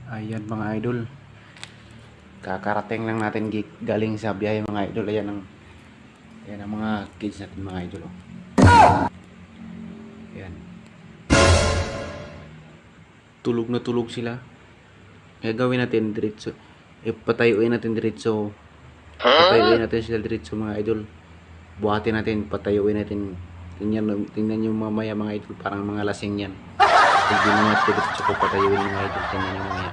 Ayan mga idol. Kakarating lang natin galing sa biyahe mga idol. Ayan ang mga kids natin mga idol. Ayan. Tulog na tulog sila. Kaya gawin natin diretso. Patayuin natin diretso. Patayuin natin sila diretso mga idol. Buhatin natin, patayuin natin. Tingnan nyo mamaya mga idol. Parang mga lasing yan. Pag di mga diretso ko patayuin mga idol. Tingnan nyo mamaya.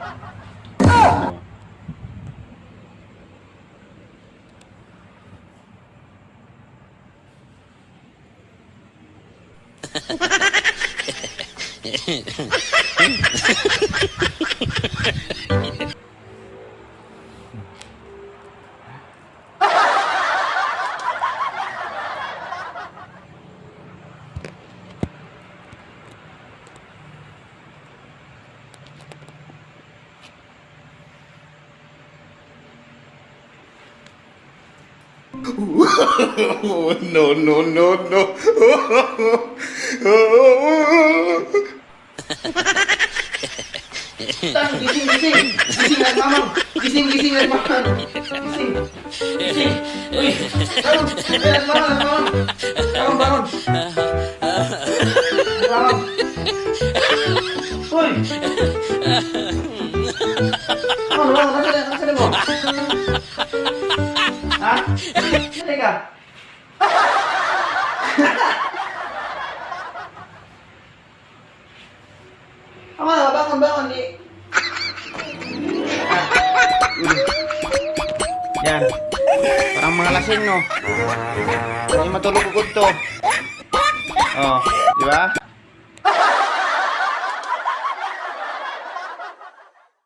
No, no, no, no. Tang, gising, gising. Gising at mamang. Gising, gising at mamang. Gising. Gising. Uy, bangun. Bangun, bangun. Bangun, bangun. Bangun. Uy. Bangun, bangun. Nasaan mo? Ha? Saan ka? Bangun, bangun. Yan. Parang mga lasing no. Hindi matulog ugod to. Oh, di ba?